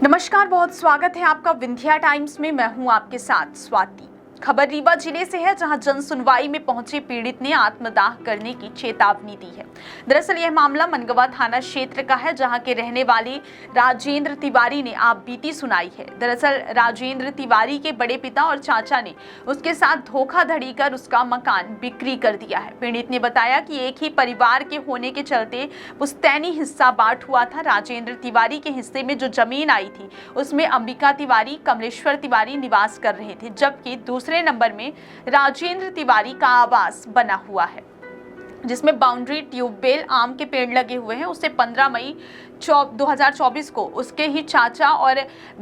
नमस्कार, बहुत स्वागत है आपका विंध्या टाइम्स में। मैं हूं आपके साथ स्वाति। खबर रीवा जिले से है, जहां जन सुनवाई में पहुंचे पीड़ित ने आत्मदाह करने की चेतावनी दी है। दरअसल यह मामला मनगवा थाना क्षेत्र का है, जहां के रहने वाले राजेंद्र तिवारी ने आप बीती सुनाई है। दरअसल राजेंद्र तिवारी के बड़े पिता और चाचा ने उसके साथ धोखाधड़ी कर उसका मकान बिक्री कर दिया है। पीड़ित ने बताया कि एक ही परिवार के होने के चलते पुश्तैनी हिस्सा बांट हुआ था। राजेंद्र तिवारी के हिस्से में जो जमीन आई थी उसमें अंबिका तिवारी, कमलेश्वर तिवारी निवास कर रहे थे, जबकि दूसरे नंबर में राजेंद्र तिवारी का आवास बना हुआ है, जिसमें बाउंड्री, ट्यूबवेल, आम के पेड़ लगे हुए हैं। उसे 15 मई 2024 को उसके ही चाचा और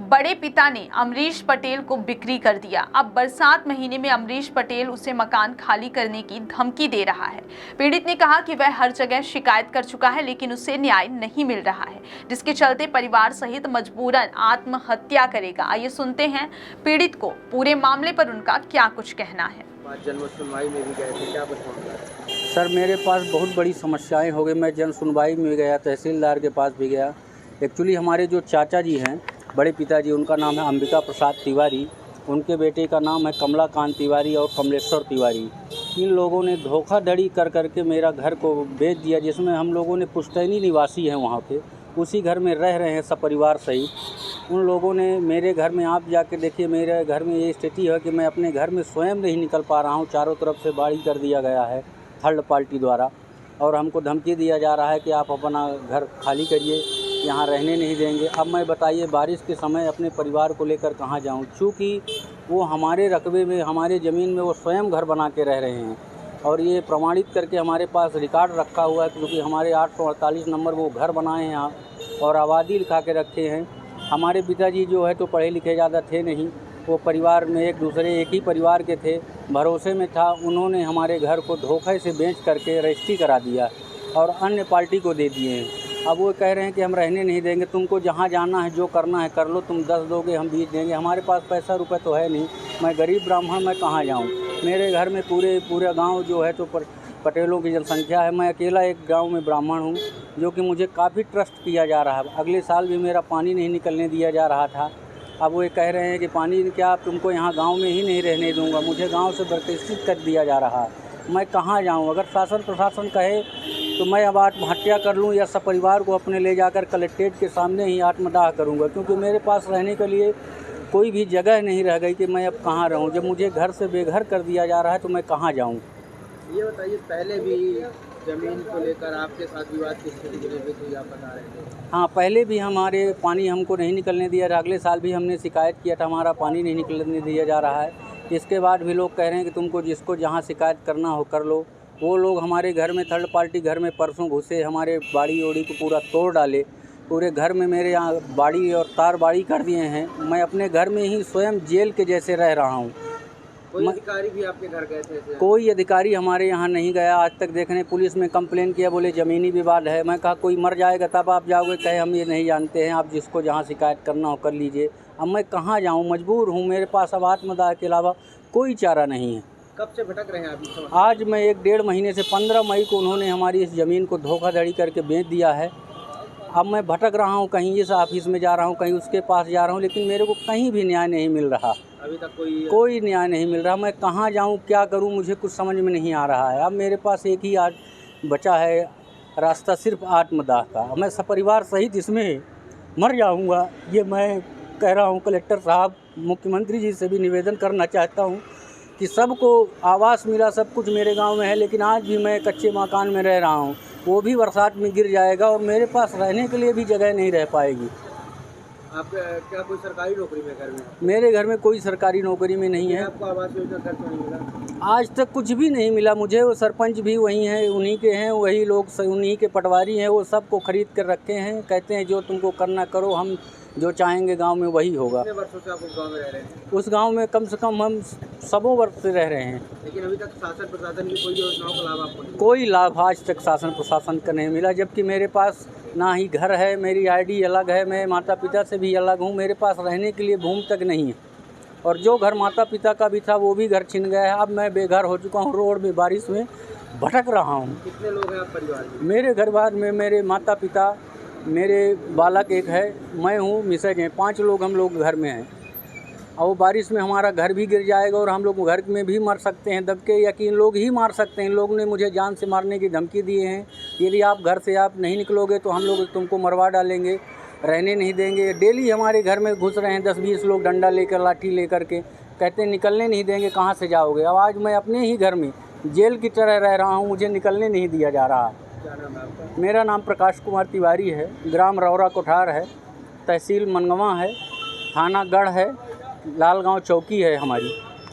बड़े पिता ने अमरीश पटेल को बिक्री कर दिया। अब बरसात महीने में अमरीश पटेल उसे मकान खाली करने की धमकी दे रहा है। पीड़ित ने कहा कि वह हर जगह शिकायत कर चुका है, लेकिन उसे न्याय नहीं मिल रहा है, जिसके चलते परिवार सहित मजबूरन आत्महत्या करेगा। आइए सुनते हैं पीड़ित को पूरे मामले पर उनका क्या कुछ कहना है। जन सुनवाई में भी गए थे, क्या बताऊंगा? सर, मेरे पास बहुत बड़ी समस्याएं हो गई। मैं जन सुनवाई में गया, तहसीलदार के पास भी गया। एक्चुअली हमारे जो चाचा जी हैं, बड़े पिताजी, उनका नाम है अंबिका प्रसाद तिवारी, उनके बेटे का नाम है कमलाकांत तिवारी और कमलेश्वर तिवारी। इन लोगों ने धोखाधड़ी कर करके मेरा घर को बेच दिया, जिसमें हम लोगों ने पुश्तैनी निवासी हैं वहाँ पे, उसी घर में रह रहे हैं सपरिवार सहित। उन लोगों ने मेरे घर में, आप जाके देखिए, मेरे घर में ये स्थिति है कि मैं अपने घर में स्वयं नहीं निकल पा रहा हूँ। चारों तरफ से बाड़ी कर दिया गया है थर्ड पार्टी द्वारा, और हमको धमकी दिया जा रहा है कि आप अपना घर खाली करिए, यहाँ रहने नहीं देंगे। अब मैं बताइए, बारिश के समय अपने परिवार को लेकर कहाँ जाऊँ, चूँकि वो हमारे रकबे में, हमारे ज़मीन में वो स्वयं घर बना के रह रहे हैं, और ये प्रमाणित करके हमारे पास रिकॉर्ड रखा हुआ है, क्योंकि हमारे 848 नंबर वो घर बनाए हैं यहाँ और आबादी लिखा के रखे हैं। हमारे पिताजी जो है तो पढ़े लिखे ज़्यादा थे नहीं, वो परिवार में एक ही परिवार के थे, भरोसे में था। उन्होंने हमारे घर को धोखे से बेच करके रजिस्ट्री करा दिया और अन्य पार्टी को दे दिए हैं। अब वो कह रहे हैं कि हम रहने नहीं देंगे, तुमको जहाँ जाना है, जो करना है कर लो, तुम 10 दोगे हम 20 देंगे। हमारे पास पैसा रुपये तो है नहीं, मैं गरीब ब्राह्मण, मैं कहाँ जाऊँ। मेरे घर में पूरे गाँव जो है तो पटेलों की जनसंख्या है। मैं अकेला एक गांव में ब्राह्मण हूं, जो कि मुझे काफ़ी ट्रस्ट किया जा रहा है। अगले साल भी मेरा पानी नहीं निकलने दिया जा रहा था। अब वो ये कह रहे हैं कि पानी क्या, तुमको यहाँ गांव में ही नहीं रहने दूंगा, मुझे गांव से बर्खास्त कर दिया जा रहा है। मैं कहाँ जाऊँ? अगर शासन प्रशासन कहे तो मैं अब आत्महत्या कर लूँ या सब परिवार को अपने ले जाकर कलेक्ट्रेट के सामने ही आत्मदाह करूँगा, क्योंकि मेरे पास रहने के लिए कोई भी जगह नहीं रह गई कि मैं अब कहाँ रहूँ। जब मुझे घर से बेघर कर दिया जा रहा है तो मैं कहाँ जाऊँ? ये बताइए, पहले भी ज़मीन को लेकर आपके साथ विवाद की स्थिति हुई, आप बता रहे थे। हाँ, पहले भी हमारे पानी हमको नहीं निकलने दिया था। अगले साल भी हमने शिकायत किया था, हमारा पानी नहीं निकलने दिया जा रहा है। इसके बाद भी लोग कह रहे हैं कि तुमको जिसको जहाँ शिकायत करना हो कर लो। वो लोग हमारे घर में, थर्ड पार्टी घर में परसों घुसे, हमारे बाड़ी ओड़ी को पूरा तोड़ डाले। पूरे घर में मेरे यहाँ बाड़ी और तार बाड़ी कर दिए हैं। मैं अपने घर में ही स्वयं जेल के जैसे रह रहा हूँ। कोई अधिकारी भी आपके घर गए थे? कोई अधिकारी हमारे यहाँ नहीं गया आज तक देखने। पुलिस में कंप्लेन किया, बोले ज़मीनी विवाद है। मैं कहा कोई मर जाएगा तब आप जाओगे, कहे हम ये नहीं जानते हैं, आप जिसको जहाँ शिकायत करना हो कर लीजिए। अब मैं कहाँ जाऊँ? मजबूर हूँ, मेरे पास अब आत्मदाह के अलावा कोई चारा नहीं है। कब से भटक रहे हैं आप? आज मैं 1-1.5 महीने से, 15 मई को उन्होंने हमारी इस ज़मीन को धोखाधड़ी करके बेच दिया है। अब मैं भटक रहा हूँ, कहीं इस ऑफिस में जा रहा हूँ, कहीं उसके पास जा रहा हूँ, लेकिन मेरे को कहीं भी न्याय नहीं मिल रहा। अभी तक कोई न्याय नहीं मिल रहा। मैं कहाँ जाऊँ, क्या करूँ, मुझे कुछ समझ में नहीं आ रहा है। अब मेरे पास एक ही आज बचा है रास्ता, सिर्फ आत्मदाह का। मैं सपरिवार सहित इसमें मर जाऊँगा, ये मैं कह रहा हूँ। कलेक्टर साहब, मुख्यमंत्री जी से भी निवेदन करना चाहता हूँ कि सबको आवास मिला, सब कुछ मेरे गाँव में है, लेकिन आज भी मैं कच्चे मकान में रह रहा हूँ। वो भी बरसात में गिर जाएगा और मेरे पास रहने के लिए भी जगह नहीं रह पाएगी। आप क्या कोई सरकारी नौकरी में घर में? मेरे घर में कोई सरकारी नौकरी में नहीं है। आपको आवास योजना घर तो नहीं मिला? आज तक कुछ भी नहीं मिला मुझे। वो सरपंच भी वही हैं, उन्हीं के हैं, वही लोग उन्हीं के पटवारी हैं। वो सबको खरीद कर रखे हैं, कहते हैं जो तुमको करना करो, हम जो चाहेंगे गांव में वही होगा। कितने वर्षों से आप उस गाँव में रह रहे हैं? उस गांव में कम से कम हम 100 वर्ष से रह रहे हैं, लेकिन अभी तक शासन प्रशासन की कोई योजनाओं का लाभ आपको नहीं? कोई लाभ आज तक शासन प्रशासन का नहीं मिला। जबकि मेरे पास ना ही घर है, मेरी आईडी अलग है, मैं माता पिता से भी अलग हूँ, मेरे पास रहने के लिए भूमि तक नहीं है। और जो घर माता पिता का भी था वो भी घर छिन गया है। अब मैं बेघर हो चुका हूँ, रोड में बारिश में भटक रहा हूँ। कितने लोग हैं आप परिवार में? मेरे घर बार में मेरे माता पिता मेरे बालक एक है, मैं हूँ, मिसेज हैं, 5 लोग हम लोग घर में हैं। और वो बारिश में हमारा घर भी गिर जाएगा और हम लोग घर में भी मर सकते हैं दब के, या कि इन लोग ही मार सकते हैं। इन लोग ने मुझे जान से मारने की धमकी दिए हैं, यदि आप घर से आप नहीं निकलोगे तो हम लोग तुमको मरवा डालेंगे, रहने नहीं देंगे। डेली हमारे घर में घुस रहे हैं 10-20 लोग डंडा लेकर, लाठी लेकर के, कहते हैं निकलने नहीं देंगे, कहाँ से जाओगे। अब आज मैं अपने ही घर में जेल की तरह रह रहा हूँ, मुझे निकलने नहीं दिया जा रहा। क्या नाम है आपका? मेरा नाम प्रकाश कुमार तिवारी है, ग्राम रौरा कोठार है, तहसील मनगवा है, थाना गढ़ है, लालगांव चौकी है हमारी।